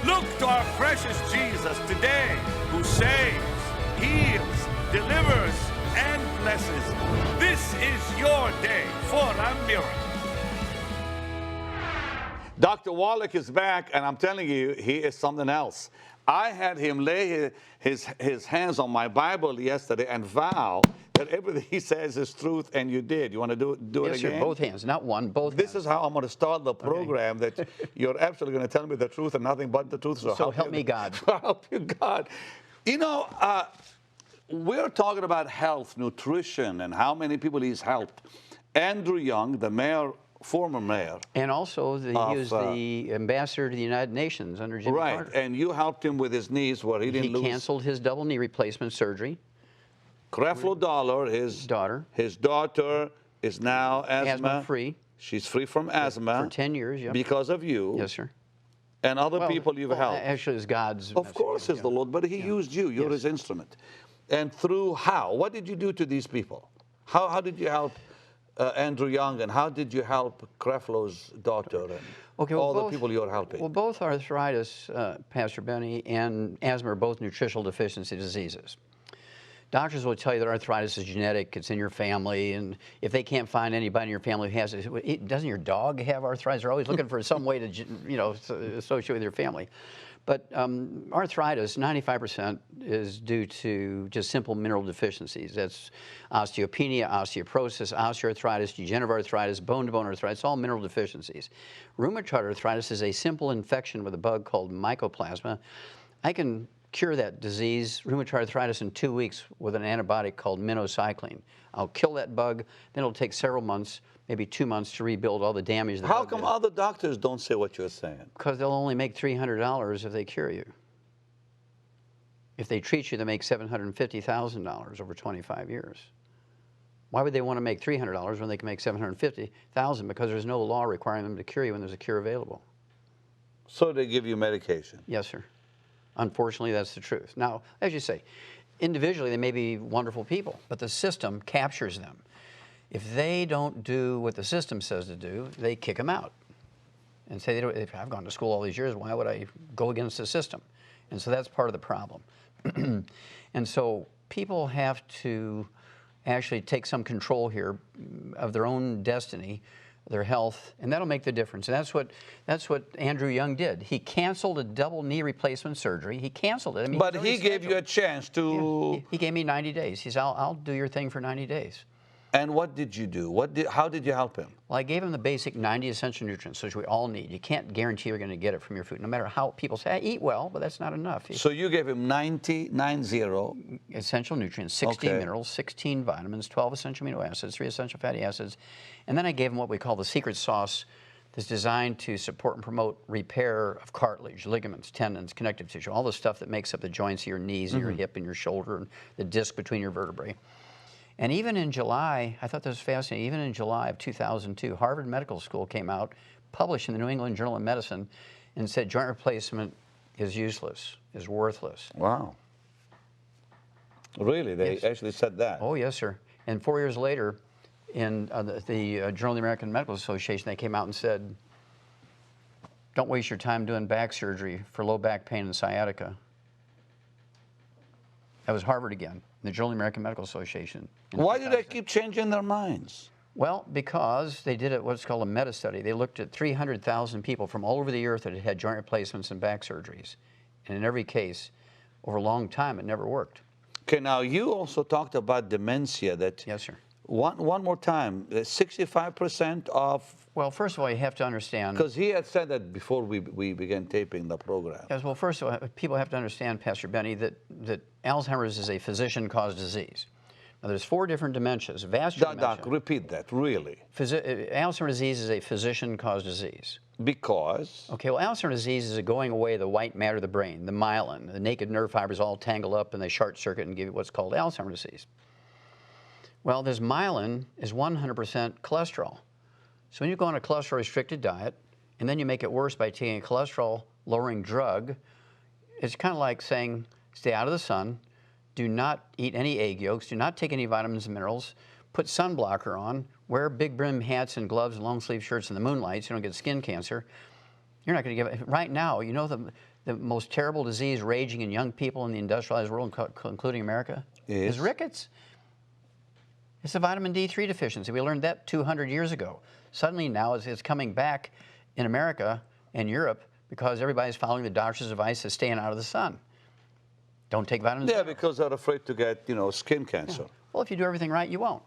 Look to our precious Jesus today, who saves, heals, delivers, and blesses. This is your day for a miracle. Dr. Wallach is back, and I'm telling you, he is something else. I had him lay his hands on my Bible yesterday and vow that everything he says is truth, and you did. You want to do it again? Yes, sir, both hands, not one, both This hands. is how I'm going to start the program, that you're absolutely going to tell me the truth and nothing but the truth. So help me God. Help you God. You know, we're talking about health, nutrition, and how many people he's helped. Andrew Young, the mayor, former mayor. And also, he was the ambassador to the United Nations under Jimmy Carter. Right, and you helped him with his knees where he didn't lose. He canceled his double knee replacement surgery. Creflo Dollar, his daughter is now asthma-free. She's free from asthma. For 10 years, yeah. Because of you. Yes, sir. And other people you've helped. Actually, it's God's Of course it's the Lord, but he used you. You're his instrument. And through how? What did you do to these people? How did you help Andrew Young, and how did you help Creflo's daughter and all the people you're helping? Well, both arthritis, Pastor Benny, and asthma are both nutritional deficiency diseases. Doctors will tell you that arthritis is genetic, it's in your family, and if they can't find anybody in your family who has it, doesn't your dog have arthritis? They're always looking for some way to, associate with your family. But arthritis, 95% is due to just simple mineral deficiencies. That's osteopenia, osteoporosis, osteoarthritis, degenerative arthritis, bone-to-bone arthritis, all mineral deficiencies. Rheumatoid arthritis is a simple infection with a bug called mycoplasma. I can cure that disease, rheumatoid arthritis, in 2 weeks with an antibiotic called minocycline. I'll kill that bug, then it'll take several months, maybe 2 months, to rebuild all the damage. How come other doctors don't say what you're saying? Because they'll only make $300 if they cure you. If they treat you, they make $750,000 over 25 years. Why would they want to make $300 when they can make $750,000? Because there's no law requiring them to cure you when there's a cure available. So they give you medication? Yes, sir. Unfortunately, that's the truth. Now, as you say, individually they may be wonderful people, but the system captures them. If they don't do what the system says to do, they kick them out and say, if I've gone to school all these years, why would I go against the system? And so that's part of the problem. And so people have to actually take some control here of their own destiny, their health, and that'll make the difference. And that's what Andrew Young did. He canceled a double knee replacement surgery. He canceled it. I mean, but he gave you a chance to... Yeah, he gave me 90 days. He said, I'll do your thing for 90 days. And what did you do? How did you help him? Well, I gave him the basic 90 essential nutrients, which we all need. You can't guarantee you're going to get it from your food, no matter how people say, I eat well, but that's not enough. So you gave him 90 essential nutrients, 16 minerals, 16 vitamins, 12 essential amino acids, 3 essential fatty acids. And then I gave him what we call the secret sauce that's designed to support and promote repair of cartilage, ligaments, tendons, connective tissue, all the stuff that makes up the joints of your knees and your hip and your shoulder and the disc between your vertebrae. And even in July, I thought this was fascinating, even in July of 2002, Harvard Medical School came out, published in the New England Journal of Medicine, and said joint replacement is useless, is worthless. Wow. Really? They actually said that? Oh, yes, sir. And 4 years later, in the Journal of the American Medical Association, they came out and said, don't waste your time doing back surgery for low back pain and sciatica. That was Harvard again, the Journal of the American Medical Association. Why do they keep changing their minds? Well, because they did what's called a meta-study. They looked at 300,000 people from all over the earth that had had joint replacements and back surgeries. And in every case, over a long time, it never worked. Okay, now you also talked about dementia. That yes, sir. One more time, 65% of... Well, first of all, you have to understand... Because he had said that before we began taping the program. Yes, well, first of all, people have to understand, Pastor Benny, that Alzheimer's is a physician-caused disease. Now, there's 4 different dementias. Vascular dementia. Doc, repeat that, really. Alzheimer's disease is a physician-caused disease. Because? Okay, well, Alzheimer's disease is a going away of the white matter of the brain, the myelin. The naked nerve fibers all tangle up and they short circuit and give you what's called Alzheimer's disease. Well, this myelin is 100% cholesterol. So when you go on a cholesterol-restricted diet, and then you make it worse by taking a cholesterol-lowering drug, it's kind of like saying, stay out of the sun, do not eat any egg yolks, do not take any vitamins and minerals, put sunblocker on, wear big brim hats and gloves and long sleeve shirts in the moonlight so you don't get skin cancer. You're not going to give it. Right now, you know the most terrible disease raging in young people in the industrialized world, including America, is rickets. It's a vitamin D3 deficiency. We learned that 200 years ago. Suddenly now it's coming back in America and Europe because everybody's following the doctor's advice of staying out of the sun. Don't take vitamins. Yeah, because they're afraid to get, skin cancer. Yeah. Well, if you do everything right, you won't.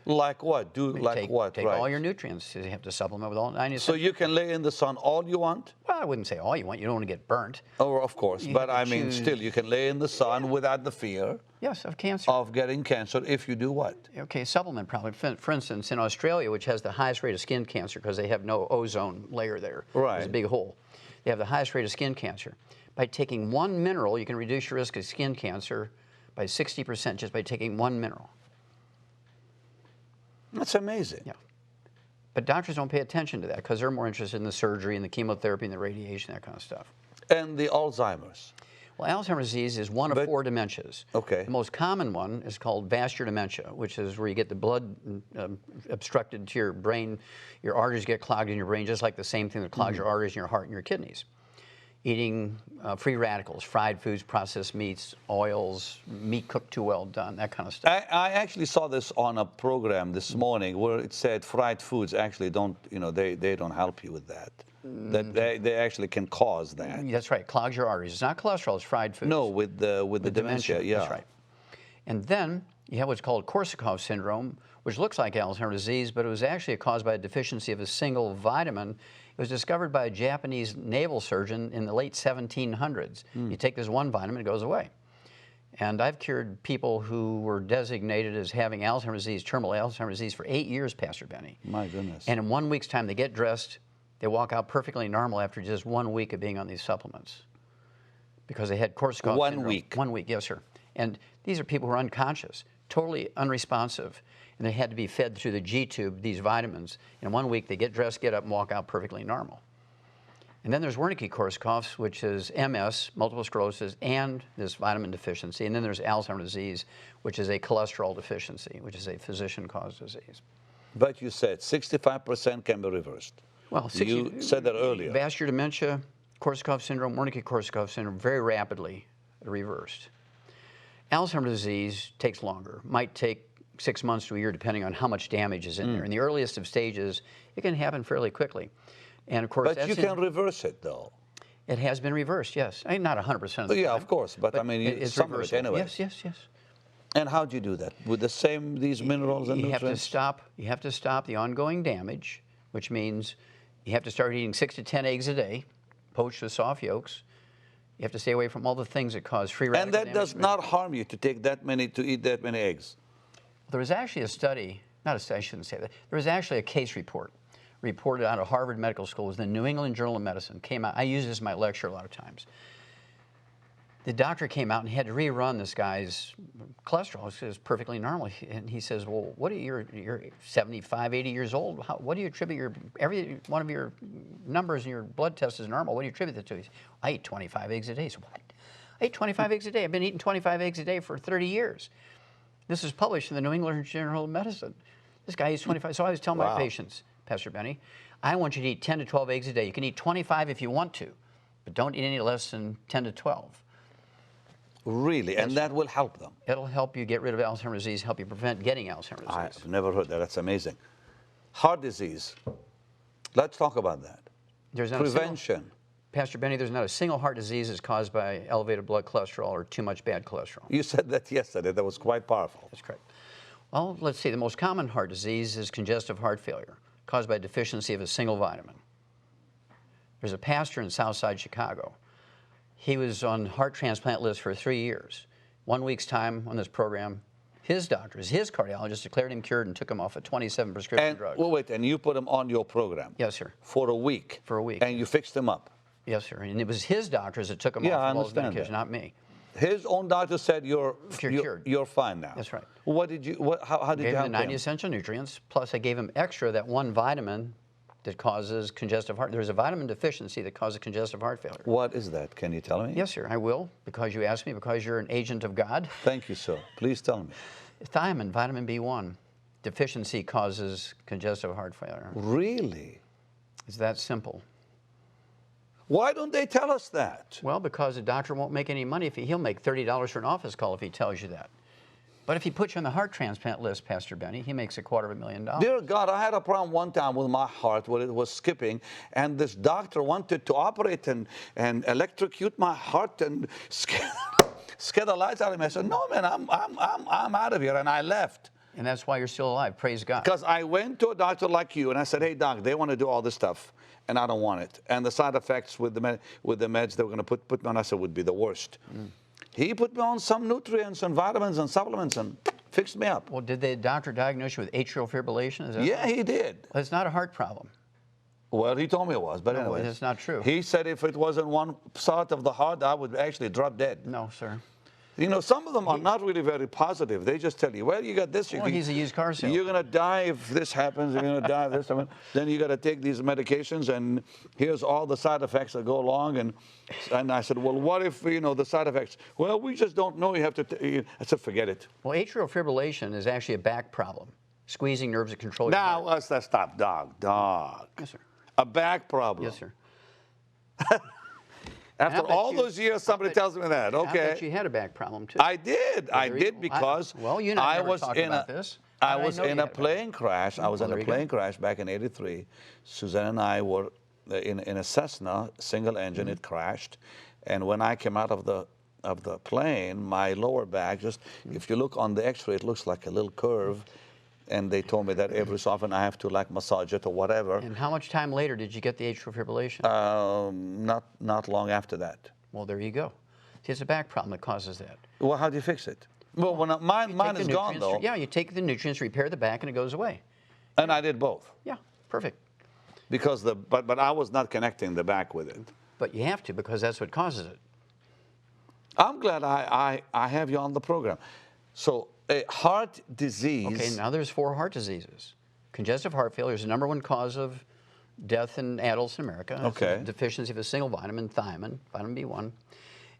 Like what? Take all your nutrients. You have to supplement with all 90. So you can lay in the sun all you want? Well, I wouldn't say all you want. You don't want to get burnt. Oh, of course. But I mean, still, you can lay in the sun without the fear. Yes, of cancer. Of getting cancer if you do what? Okay, supplement probably. For instance, in Australia, which has the highest rate of skin cancer because they have no ozone layer there. Right. There's a big hole. They have the highest rate of skin cancer. By taking one mineral, you can reduce your risk of skin cancer by 60% just by taking one mineral. That's amazing. Yeah. But doctors don't pay attention to that because they're more interested in the surgery and the chemotherapy and the radiation, that kind of stuff. And the Alzheimer's? Well, Alzheimer's disease is one of 4 dementias. Okay. The most common one is called vascular dementia, which is where you get the blood obstructed to your brain. Your arteries get clogged in your brain, just like the same thing that clogs your arteries in your heart and your kidneys. Eating free radicals, fried foods, processed meats, oils, meat cooked too well done, that kind of stuff. I actually saw this on a program this morning where it said fried foods actually don't, they don't help you with that. That they actually can cause that. That's right, clogs your arteries. It's not cholesterol, it's fried foods. No, with the dementia, yeah. That's right. And then you have what's called Korsakoff syndrome, which looks like Alzheimer's disease, but it was actually caused by a deficiency of a single vitamin. It was discovered by a Japanese naval surgeon in the late 1700s. You take this one vitamin, it goes away. And I've cured people who were designated as having Alzheimer's disease, terminal Alzheimer's disease, for 8 years, Pastor Benny. My goodness. And in 1 week's time, they get dressed, they walk out perfectly normal after just 1 week of being on these supplements because they had Korsakoff syndrome. 1 week? 1 week, yes, sir. And these are people who are unconscious, totally unresponsive, and they had to be fed through the G-tube, these vitamins. In 1 week, they get dressed, get up, and walk out perfectly normal. And then there's Wernicke-Korsakoff's, which is MS, multiple sclerosis, and this vitamin deficiency. And then there's Alzheimer's disease, which is a cholesterol deficiency, which is a physician-caused disease. But you said 65% can be reversed. Well, you said that earlier. Vascular dementia, Korsakoff syndrome, Wernicke-Korsakoff syndrome, very rapidly reversed. Alzheimer's disease takes longer, might take 6 months to a year, depending on how much damage is in there. In the earliest of stages, it can happen fairly quickly. And of course, but you can reverse it, though. It has been reversed, yes. I mean, not 100% of the time. Yeah, of course, but I mean, it's some of it anyway. Yes, yes, yes. And how do you do that? With these minerals and nutrients? You have to stop the ongoing damage, which means you have to start eating 6 to 10 eggs a day, poached with soft yolks. You have to stay away from all the things that cause free radical damage. And that does not harm you to eat that many eggs. There was actually a study, not a study, I shouldn't say that. There was actually a case report reported out of Harvard Medical School. It was the New England Journal of Medicine. Came out. I use this in my lecture a lot of times. The doctor came out and he had to rerun this guy's cholesterol. It was perfectly normal. And he says, well, you're 75, 80 years old. What do you attribute every one of your numbers in your blood test is normal. What do you attribute that to? He said, I eat 25 eggs a day. So what? I eat 25 eggs a day. I've been eating 25 eggs a day for 30 years. This is published in the New England Journal of Medicine. This guy eats 25. So I always tell my patients, Pastor Benny, I want you to eat 10 to 12 eggs a day. You can eat 25 if you want to, but don't eat any less than 10 to 12. Really? And that will help them? It'll help you get rid of Alzheimer's disease, help you prevent getting Alzheimer's disease. I've never heard that. That's amazing. Heart disease. Let's talk about that. Prevention. Pastor Benny, there's not a single heart disease that's caused by elevated blood cholesterol or too much bad cholesterol. You said that yesterday. That was quite powerful. That's correct. Well, let's see. The most common heart disease is congestive heart failure, caused by deficiency of a single vitamin. There's a pastor in Southside Chicago. He was on heart transplant list for 3 years. 1 week's time on this program, his doctors, his cardiologist declared him cured and took him off of 27 prescription drugs. Well, wait, and you put him on your program? Yes, sir. For a week? For a week. And you fixed him up? Yes, sir. And it was his doctors that took him off of all his medication, not me. His own doctor said you're cured. You're fine now. That's right. How did you help him? I gave him the 90 essential nutrients, plus I gave him extra that one vitamin that causes congestive heart. There's a vitamin deficiency that causes congestive heart failure. What is that? Can you tell me? Yes, sir, I will, because you asked me, because you're an agent of God. Thank you, sir. Please tell me. Thiamine, vitamin B1, deficiency causes congestive heart failure. Really? It's that simple. Why don't they tell us that? Well, because the doctor won't make any money. He'll make $30 for an office call if he tells you that. But if he puts you on the heart transplant list, Pastor Benny, he makes $250,000. Dear God, I had a problem one time with my heart where it was skipping, and this doctor wanted to operate and electrocute my heart and scare the lights out of me. I said, no, man, I'm out of here, and I left. And that's why you're still alive. Praise God. Because I went to a doctor like you, and I said, hey, doc, they want to do all this stuff, and I don't want it. And the side effects with the meds they were going to put me on, I said, would be the worst. He put me on some nutrients and vitamins and supplements and fixed me up. Well, did the doctor diagnose you with atrial fibrillation? Is that Yeah, he did. Well, it's not a heart problem. Well, he told me it was, but No, anyway. it's not true. He said if it wasn't one side of the heart, I would actually drop dead. No, sir. You know, some of them are not really very positive. They just tell you, well, you got this. Well, he's a used car salesman. You're going to die if this happens. You're going to die if this happens. Then you got to take these medications, and here's all the side effects that go along. And I said, well, what if, you know, the side effects? Well, we just don't know. You have to. I said, forget it. Well, atrial fibrillation is actually a back problem, squeezing nerves that control your Now, heart. let's stop. Dog. Yes, sir. A back problem. Yes, sir. After I bet all you- those years, somebody tells me that. I Okay. bet you had a back problem, too. I did. I there you did go. because Well, you and I I never was talked in about a this. I I was know you in a had a plane crash. I was Well, in there a you go. plane crash back in '83. Suzanne and I were in a Cessna single engine. Mm-hmm. It crashed, and when I came out of the plane, my lower back just if you look on the X-ray, it looks like a little curve. And they told me that every so often I have to like massage it or whatever. And how much time later did you get the atrial fibrillation? Not long after that. Well, there you go. See, it's a back problem that causes that. Well, how do you fix it? Well, when mine Take the is gone nutrients- though, Yeah, you take the nutrients, repair the back, and it goes away. and I did both. Yeah, perfect. Because but I was not connecting the back with it. But you have to, because that's what causes it. I'm glad I have you on the program. So a heart disease. Okay, now there's 4 heart diseases. Congestive heart failure is the #1 cause of death in adults in America. It's Okay. a deficiency of a single vitamin, thiamine, vitamin B1.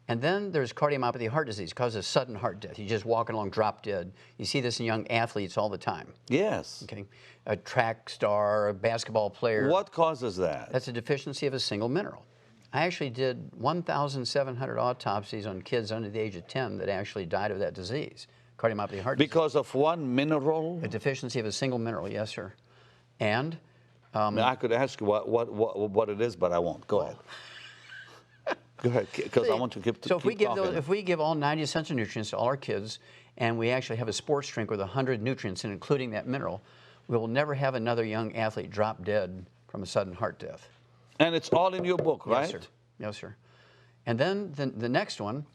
And then there's cardiomyopathy heart disease, causes sudden heart death. You're just walking along, drop dead. You see this in young athletes all the time. Yes. Okay, a track star, a basketball player. What causes that? That's a deficiency of a single mineral. I actually did 1,700 autopsies on kids under the age of 10 that actually died of that disease, cardiomyopathy heart disease. Because of one mineral? A deficiency of a single mineral, yes, sir. And I mean, I could ask you what it is, but I won't. Go ahead. Go ahead, because I want to keep. so talking. if we give all 90 essential nutrients to all our kids, and we actually have a sports drink with 100 nutrients, and including that mineral, we will never have another young athlete drop dead from a sudden heart death. And it's all in your book, right? Yes, sir. Yes, sir. And then the next one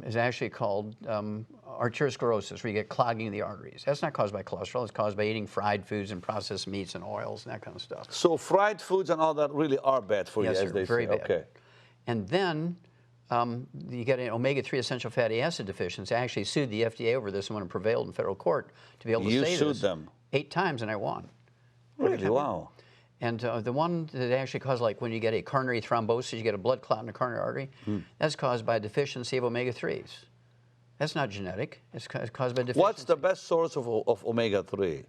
is actually called arteriosclerosis, where you get clogging of the arteries. That's not caused by cholesterol. It's caused by eating fried foods and processed meats and oils and that kind of stuff. So fried foods and all that really are bad for Yes, you, sir. as they Very say. bad. Okay. And then you get an omega-3 essential fatty acid deficiency. I actually sued the FDA over this and when it prevailed in federal court to be able to You say sued this them? 8 times, and I won. Really? Wow. And the one that actually causes, like when you get a coronary thrombosis, you get a blood clot in the coronary artery, that's caused by a deficiency of omega-3s. That's not genetic. It's caused by deficiency. What's the best source of omega-3?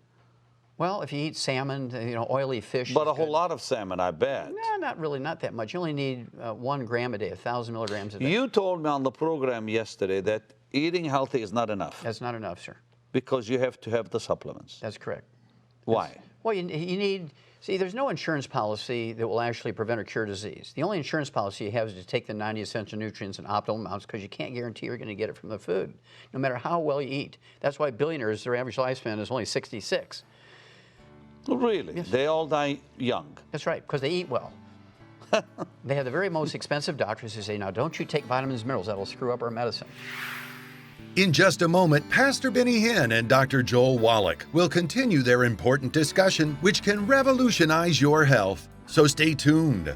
Well, if you eat salmon, oily fish. But is a whole good. lot of salmon, I bet. No, not that much. You only need 1 gram a day, 1,000 milligrams a day. You told me on the program yesterday that eating healthy is not enough That's not enough, sir. because you have to have the supplements. That's correct. Why? Well, you need, see, there's no insurance policy that will actually prevent or cure disease. The only insurance policy you have is to take the 90 essential nutrients in optimal amounts because you can't guarantee you're going to get it from the food, no matter how well you eat. That's why billionaires, their average lifespan is only 66. Really? Yes. They all die young. That's right, because they eat well. They have the very most expensive doctors who say, now don't you take vitamins and minerals, that'll screw up our medicine. In just a moment, Pastor Benny Hinn and Dr. Joel Wallach will continue their important discussion, which can revolutionize your health. So stay tuned.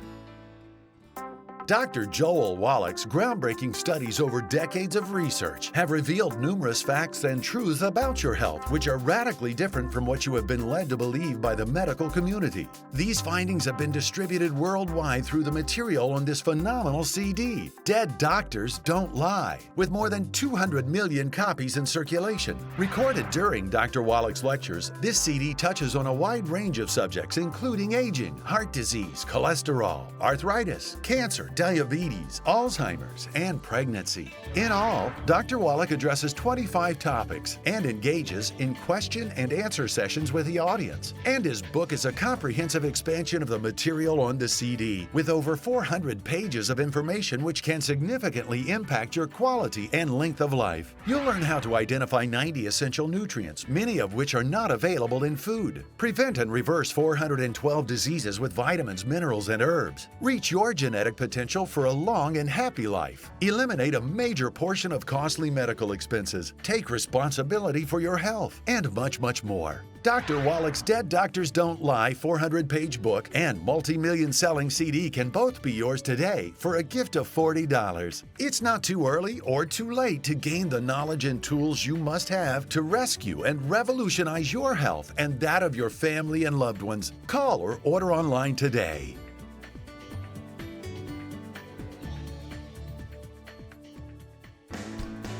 Dr. Joel Wallach's groundbreaking studies over decades of research have revealed numerous facts and truths about your health which are radically different from what you have been led to believe by the medical community. These findings have been distributed worldwide through the material on this phenomenal CD, Dead Doctors Don't Lie, with more than 200 million copies in circulation. Recorded during Dr. Wallach's lectures, this CD touches on a wide range of subjects including aging, heart disease, cholesterol, arthritis, cancer, diabetes, Alzheimer's, and pregnancy. In all, Dr. Wallach addresses 25 topics and engages in question and answer sessions with the audience. And his book is a comprehensive expansion of the material on the CD, with over 400 pages of information which can significantly impact your quality and length of life. You'll learn how to identify 90 essential nutrients, many of which are not available in food. Prevent and reverse 412 diseases with vitamins, minerals, and herbs. Reach your genetic potential for a long and happy life. Eliminate a major portion of costly medical expenses. Take responsibility for your health, and much, much more. Dr. Wallach's Dead Doctors Don't Lie 400-page book and multi-million selling CD can both be yours today for a gift of $40. It's not too early or too late to gain the knowledge and tools you must have to rescue and revolutionize your health and that of your family and loved ones. Call or order online today.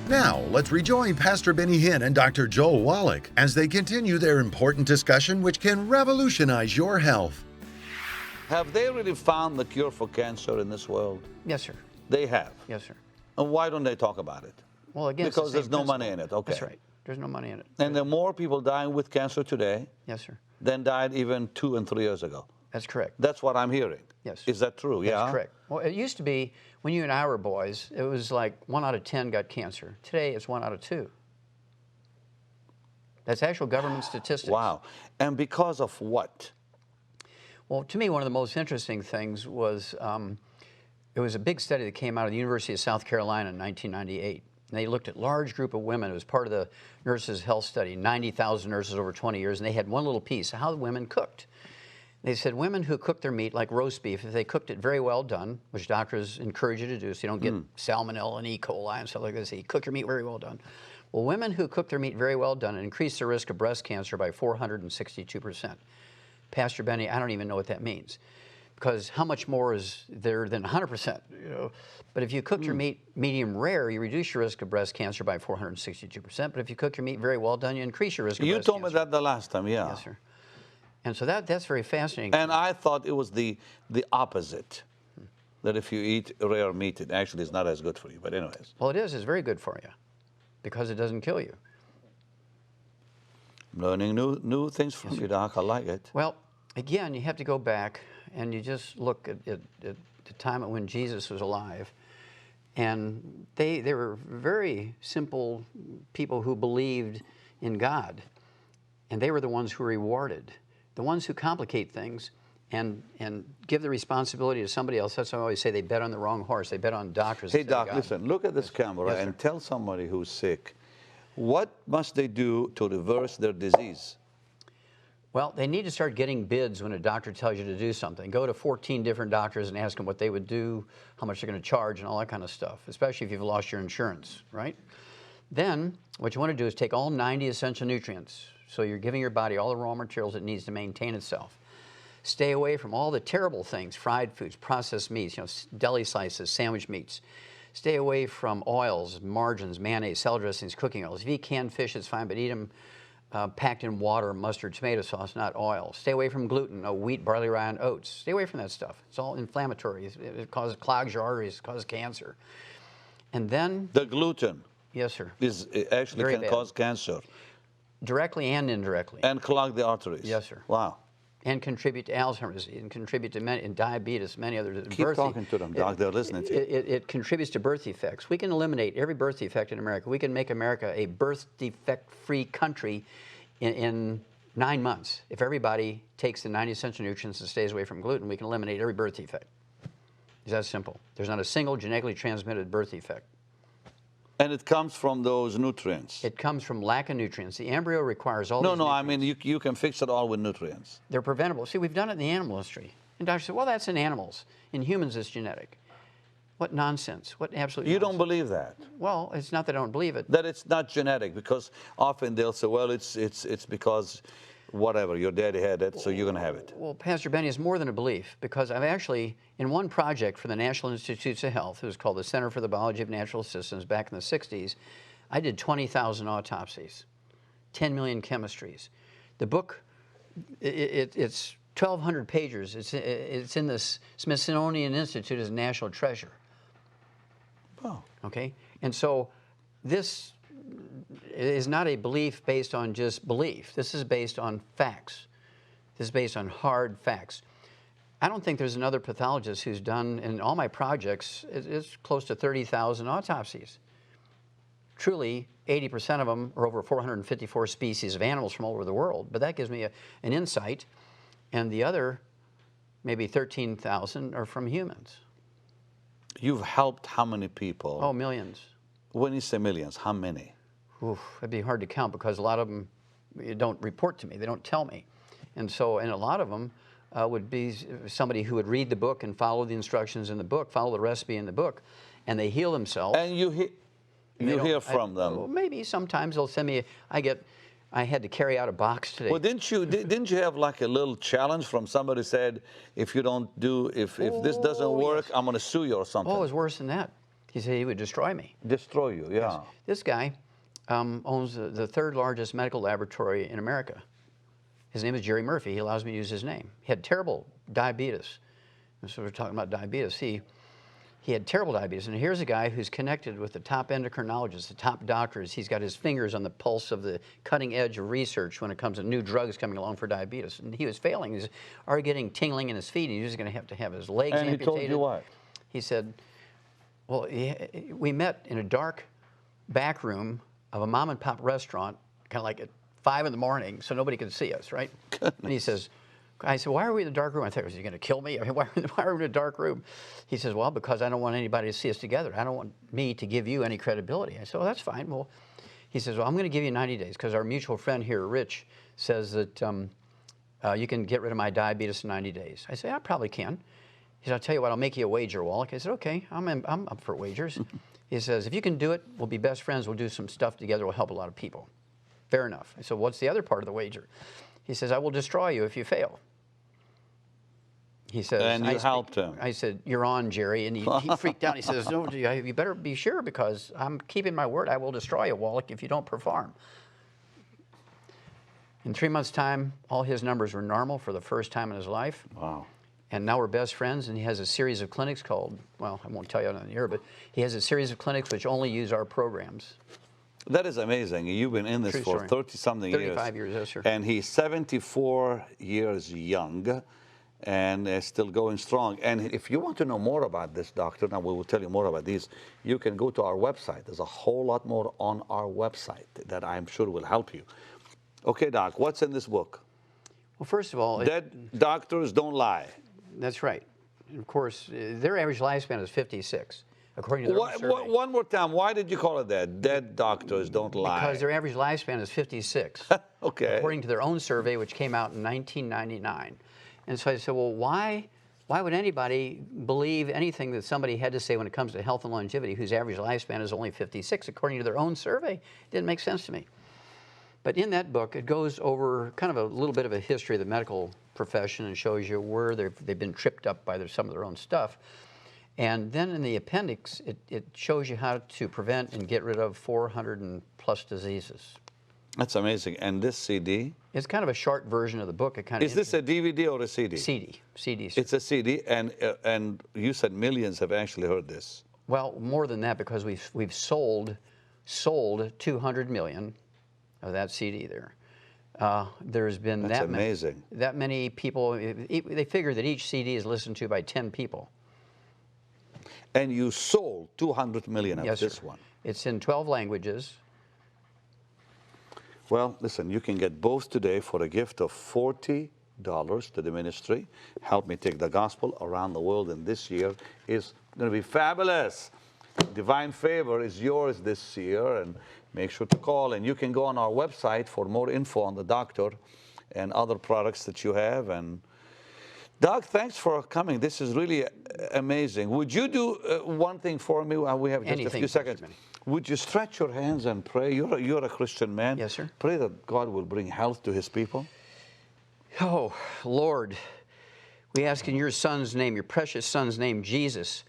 Now, let's rejoin Pastor Benny Hinn and Dr. Joel Wallach as they continue their important discussion which can revolutionize your health. Have they really found the cure for cancer in this world? Yes, sir. They have. Yes, sir. And why don't they talk about it? Well, again, it's because the there's same no principle. money in it. Okay. That's right. There's no money in it. And there are more people dying with cancer today Yes, sir. than died even 2 and 3 years ago. That's correct. That's what I'm hearing. Yes. Is that true? That's Yeah. correct. Well, it used to be when you and I were boys, it was like 1 out of 10 got cancer. Today, it's 1 out of 2. That's actual government statistics. Wow. And because of what? Well, to me, one of the most interesting things was it was a big study that came out of the University of South Carolina in 1998. And they looked at a large group of women. It was part of the nurses' health study, 90,000 nurses over 20 years, and they had one little piece, how the women cooked. They said women who cook their meat, like roast beef, if they cooked it very well done, which doctors encourage you to do so you don't get salmonella and E. coli and stuff like this, you cook your meat very well done. Well, women who cook their meat very well done increase their risk of breast cancer by 462%. Pastor Benny, I don't even know what that means, because how much more is there than 100%? You know? But if you cook your meat medium rare, you reduce your risk of breast cancer by 462%. But if you cook your meat very well done, you increase your risk of breast cancer. You told me that the last time, yeah. Yes, sir. And so that's very fascinating. And I thought it was the opposite, that if you eat rare meat, it actually is not as good for you. But anyways. Well, it is. It's very good for you because it doesn't kill you. I'm learning new things from you, Doc. I like it. Well, again, you have to go back and you just look at the time when Jesus was alive. And they were very simple people who believed in God. And they were the ones who were rewarded. The ones who complicate things and give the responsibility to somebody else. That's why I always say they bet on the wrong horse. They bet on doctors. Hey, Doc, listen, look at this camera Yes, and tell somebody who's sick, what must they do to reverse their disease? Well, they need to start getting bids when a doctor tells you to do something. Go to 14 different doctors and ask them what they would do, how much they're going to charge, and all that kind of stuff, especially if you've lost your insurance, right? Then what you want to do is take all 90 essential nutrients. So you're giving your body all the raw materials it needs to maintain itself. Stay away from all the terrible things, fried foods, processed meats, deli slices, sandwich meats. Stay away from oils, margarines, mayonnaise, salad dressings, cooking oils. If you eat canned fish, it's fine, but eat them packed in water, mustard, tomato sauce, not oil. Stay away from gluten, no wheat, barley, rye, and oats. Stay away from that stuff. It's all inflammatory. It clogs your arteries, it causes cancer. And then... The gluten. Yes, sir. It actually Very can bad. cause cancer. Directly and indirectly. And clog the arteries. Yes, sir. Wow. And contribute to Alzheimer's, and contribute to diabetes, many others. Keep talking to them, Doc. They're listening to you. It contributes to birth defects. We can eliminate every birth defect in America. We can make America a birth defect-free country in 9 months. If everybody takes the 90 essential nutrients and stays away from gluten, we can eliminate every birth defect. It's that simple. There's not a single genetically transmitted birth defect. And it comes from those nutrients. It comes from lack of nutrients. The embryo requires all these No, I nutrients. mean, you can fix it all with nutrients. They're preventable. See, we've done it in the animal industry. And doctors say, well, that's in animals. In humans, it's genetic. What nonsense. What absolute You nonsense. don't believe that? Well, it's not that I don't believe it. That it's not genetic, because often they'll say, well, it's because whatever, your daddy had it, so you're going to have it. Well, Pastor Benny, it's more than a belief, because I've actually, in one project for the National Institutes of Health, it was called the Center for the Biology of Natural Systems back in the 60s, I did 20,000 autopsies, 10 million chemistries. The book, it's 1,200 pages. It's in the Smithsonian Institute as a national treasure. Oh. Okay? And so this is not a belief based on just belief. This is based on facts. This is based on hard facts. I don't think there's another pathologist who's done, in all my projects, it's close to 30,000 autopsies. Truly, 80% of them are over 454 species of animals from all over the world. But that gives me an insight. And the other, maybe 13,000, are from humans. You've helped how many people? Oh, millions. When you say millions, how many? Oof, it'd be hard to count, because a lot of them don't report to me. They don't tell me. And a lot of them would be somebody who would read the book and follow the instructions in the book, follow the recipe in the book, and they heal themselves. And you hear from them? Well, maybe sometimes they'll send me. I had to carry out a box today. Well, didn't you have like a little challenge from somebody who said, if you don't do, if this doesn't work, yes, I'm going to sue you or something? Oh, it was worse than that. He said he would destroy me. Destroy you, yeah. Yes. This guy owns the third largest medical laboratory in America. His name is Jerry Murphy. He allows me to use his name. He had terrible diabetes. And so we're talking about diabetes. He had terrible diabetes. And here's a guy who's connected with the top endocrinologists, the top doctors. He's got his fingers on the pulse of the cutting edge of research when it comes to new drugs coming along for diabetes. And he was failing. He was already getting tingling in his feet. He was going to have his legs amputated. And he told you what? He said, well, we met in a dark back room of a mom and pop restaurant, kind of like at 5 in the morning, so nobody could see us, right? Goodness. And he says, I said, why are we in the dark room? I thought, was he going to kill me? I mean, why are we in a dark room? He says, well, because I don't want anybody to see us together. I don't want me to give you any credibility. I said, well, that's fine. Well, he says, well, I'm going to give you 90 days, because our mutual friend here, Rich, says that you can get rid of my diabetes in 90 days. I said, I probably can. He said, I'll tell you what, I'll make you a wager, Wallach. I said, okay, I'm up for wagers. He says, if you can do it, we'll be best friends. We'll do some stuff together. We'll help a lot of people. Fair enough. I said, what's the other part of the wager? He says, I will destroy you if you fail. He says, and you helped him. I said, you're on, Jerry. And he freaked out. He says, no, you better be sure, because I'm keeping my word. I will destroy you, Wallach, if you don't perform. In 3 months' time, all his numbers were normal for the first time in his life. Wow. And now we're best friends, and he has a series of clinics called, well, I won't tell you on the air, but he has a series of clinics which only use our programs. That is amazing. You've been in this for 30-something years. 35 years, yes, sir. And he's 74 years young and still going strong. And if you want to know more about this, doctor, now we will tell you more about these, you can go to our website. There's a whole lot more on our website that I'm sure will help you. Okay, Doc, what's in this book? Well, first of all... Dead doctors don't lie. That's right. And of course, their average lifespan is 56, according to their own survey. One more time, why did you call it that? Dead doctors don't lie. Because their average lifespan is 56. Okay. According to their own survey, which came out in 1999. And so I said, well, why would anybody believe anything that somebody had to say when it comes to health and longevity, whose average lifespan is only 56, according to their own survey? It didn't make sense to me. But in that book, it goes over kind of a little bit of a history of the medical profession and shows you where they've been tripped up by some of their own stuff. And then in the appendix, it shows you how to prevent and get rid of 400+ diseases. That's amazing. And this CD? It's kind of a short version of the book. Is this a DVD or a CD? CD. Sir. It's a CD, and you said millions have actually heard this. Well, more than that, because we've sold 200 million of that CD there. There's been that many people. They figure that each CD is listened to by 10 people. And you sold 200 million of this one. It's in 12 languages. Well, listen, you can get both today for a gift of $40 to the ministry. Help me take the gospel around the world, and this year is going to be fabulous. Divine favor is yours this year, and make sure to call. And you can go on our website for more info on the doctor and other products that you have. And Doug, thanks for coming. This is really amazing. Would you do one thing for me? We have just Anything, a few Pastor seconds. Benny. Would you stretch your hands and pray? You're a Christian man. Yes, sir. Pray that God will bring health to his people. Oh, Lord, we ask in your Son's name, your precious Son's name, Jesus,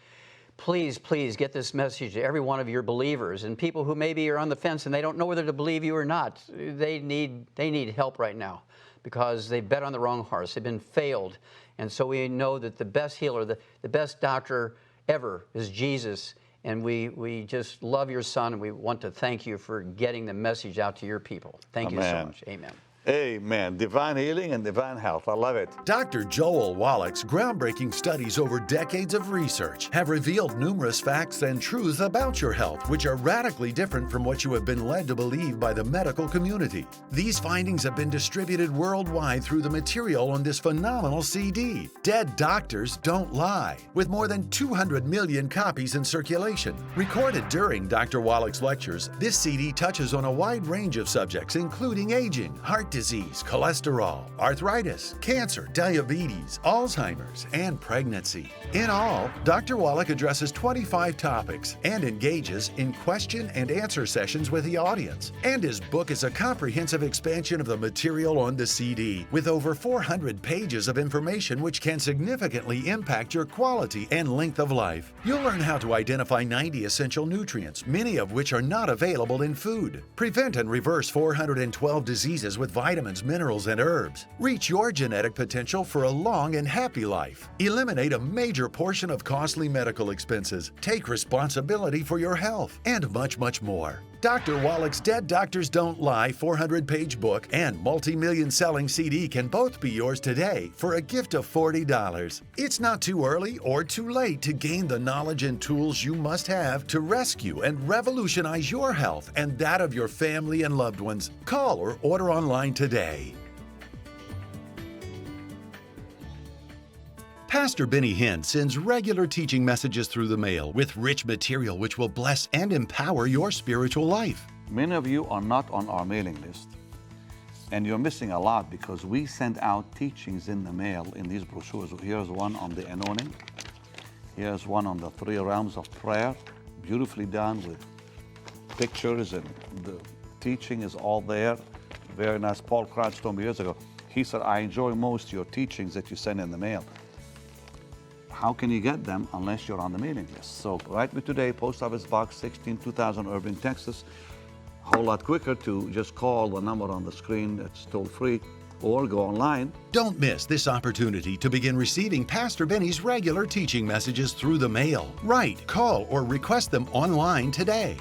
please, please get this message to every one of your believers and people who maybe are on the fence and they don't know whether to believe you or not. They need help right now because they've bet on the wrong horse. They've been failed. And so we know that the best healer, the best doctor ever is Jesus. And we just love your Son, and we want to thank you for getting the message out to your people. Thank you so much. Amen. Amen. Divine healing and divine health. I love it. Dr. Joel Wallach's groundbreaking studies over decades of research have revealed numerous facts and truths about your health, which are radically different from what you have been led to believe by the medical community. These findings have been distributed worldwide through the material on this phenomenal CD, Dead Doctors Don't Lie, with more than 200 million copies in circulation. Recorded during Dr. Wallach's lectures, this CD touches on a wide range of subjects, including aging, heart disease, cholesterol, arthritis, cancer, diabetes, Alzheimer's, and pregnancy. In all, Dr. Wallach addresses 25 topics and engages in question and answer sessions with the audience. And his book is a comprehensive expansion of the material on the CD, with over 400 pages of information which can significantly impact your quality and length of life. You'll learn how to identify 90 essential nutrients, many of which are not available in food. Prevent and reverse 412 diseases with vitamins, minerals, and herbs. Reach your genetic potential for a long and happy life. Eliminate a major portion of costly medical expenses. Take responsibility for your health, and much, much more. Dr. Wallach's Dead Doctors Don't Lie 400-page book and multi-million selling CD can both be yours today for a gift of $40. It's not too early or too late to gain the knowledge and tools you must have to rescue and revolutionize your health and that of your family and loved ones. Call or order online today. Pastor Benny Hinn sends regular teaching messages through the mail with rich material which will bless and empower your spiritual life. Many of you are not on our mailing list, and you're missing a lot because we send out teachings in the mail in these brochures. Here's one on the anointing. Here's one on the 3 realms of prayer, beautifully done with pictures, and the teaching is all there. Very nice. Paul Crouch told me years ago, he said, I enjoy most your teachings that you send in the mail. How can you get them unless you're on the mailing list? So write me today, Post Office Box 16, 2000, Irving, Texas. A whole lot quicker to just call the number on the screen. It's toll free, or go online. Don't miss this opportunity to begin receiving Pastor Benny's regular teaching messages through the mail. Write, call, or request them online today.